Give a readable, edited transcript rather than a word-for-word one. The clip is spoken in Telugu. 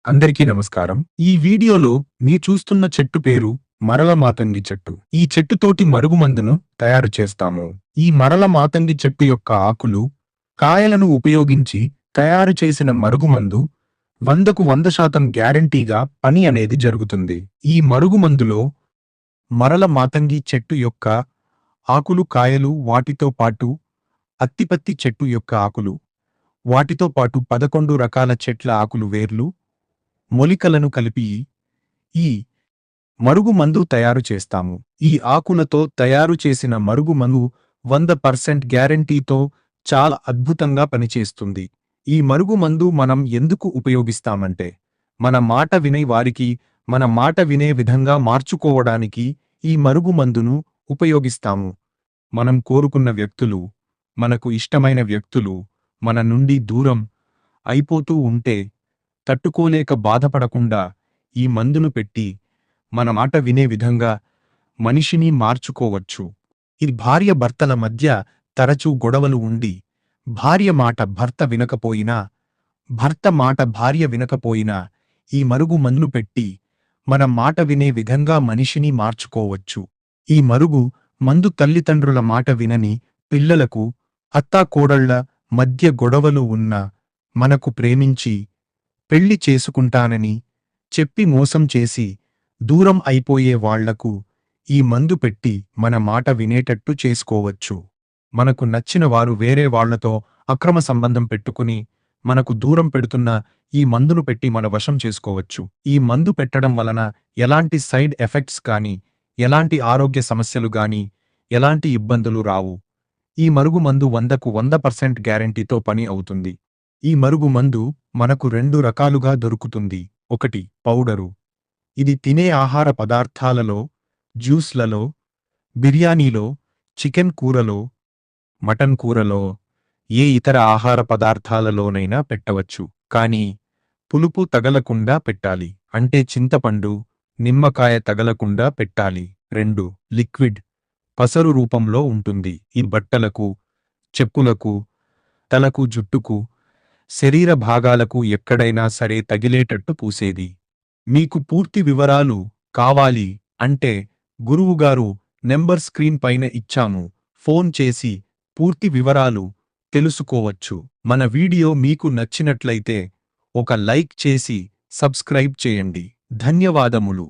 అందరికీ నమస్కారం. ఈ వీడియోలో మీరు చూస్తున్న చెట్టు పేరు మరల మాతంగి చెట్టు. ఈ చెట్టుతోటి మరుగుమందును తయారు చేస్తాము. ఈ మరల మాతంగి చెట్టు యొక్క ఆకులు, కాయలను ఉపయోగించి తయారు చేసిన మరుగుమందు 100కు 100% గ్యారంటీగా పని అనేది జరుగుతుంది. ఈ మరుగుమందులో మరల మాతంగి చెట్టు యొక్క ఆకులు, కాయలు, వాటితో పాటు అత్తిపత్తి చెట్టు యొక్క ఆకులు, వాటితో పాటు 11 రకాల చెట్ల ఆకులు, వేర్లు, మొలికలను కలిపి ఈ మరుగుమందు తయారు చేస్తాము. ఈ ఆకులతో తయారు చేసిన మరుగుమందు 100% గ్యారంటీతో చాలా అద్భుతంగా పనిచేస్తుంది. ఈ మరుగుమందు మనం ఎందుకు ఉపయోగిస్తామంటే, మన మాట వినే వారికి మన మాట వినే విధంగా మార్చుకోవడానికి ఈ మరుగుమందును ఉపయోగిస్తాము. మనం కోరుకున్న వ్యక్తులు, మనకు ఇష్టమైన వ్యక్తులు మన నుండి దూరం అయిపోతూ ఉంటే తట్టుకోలేక బాధపడకుండా ఈ మందును పెట్టి మన మాట వినే విధంగా మనిషిని మార్చుకోవచ్చు. ఇది భార్య భర్తల మధ్య తరచూ గొడవలు ఉండి, భార్య మాట భర్త వినకపోయినా, భర్త మాట భార్య వినకపోయినా ఈ మరుగు మందును పెట్టి మన మాట వినే విధంగా మనిషిని మార్చుకోవచ్చు. ఈ మరుగు మందు తల్లిదండ్రుల మాట వినని పిల్లలకు, అత్తాకోడళ్ల మధ్య గొడవలు ఉన్నా, మనకు ప్రేమించి పెళ్లి చేసుకుంటానని చెప్పి మోసం చేసి దూరం అయిపోయే వాళ్లకు ఈ మందు పెట్టి మన మాట వినేటట్టు చేసుకోవచ్చు. మనకు నచ్చిన వారు వేరే వాళ్లతో అక్రమ సంబంధం పెట్టుకుని మనకు దూరం పెడుతున్న ఈ మందును పెట్టి మన వశం చేసుకోవచ్చు. ఈ మందు పెట్టడం వలన ఎలాంటి సైడ్ ఎఫెక్ట్స్ కానీ, ఎలాంటి ఆరోగ్య సమస్యలు గాని, ఎలాంటి ఇబ్బందులు రావు. ఈ మరుగు మందు 100కు 100% గ్యారంటీతో పని అవుతుంది. ఈ మరుగు మందు మనకు 2 రకాలుగా దొరుకుతుంది. 1 పౌడరు. ఇది తినే ఆహార పదార్థాలలో, జ్యూస్లలో, బిర్యానీలో, చికెన్ కూరలో, మటన్ కూరలో, ఏ ఇతర ఆహార పదార్థాలలోనైనా పెట్టవచ్చు. కానీ పులుపు తగలకుండా పెట్టాలి. అంటే చింతపండు, నిమ్మకాయ తగలకుండా పెట్టాలి. 2 లిక్విడ్. పసరు రూపంలో ఉంటుంది. ఈ బట్టలకు, చెప్పులకు, తలకు, జుట్టుకు, శరీర భాగాలకు ఎక్కడైనా సరే తగిలేటట్టు పూసేది. మీకు పూర్తి వివరాలు కావాలి అంటే గురువుగారు నెంబర్ స్క్రీన్ పైన ఇచ్చాము. ఫోన్ చేసి పూర్తి వివరాలు తెలుసుకోవచ్చు. మన వీడియో మీకు నచ్చినట్లయితే ఒక లైక్ చేసి సబ్స్క్రైబ్ చేయండి. ధన్యవాదములు.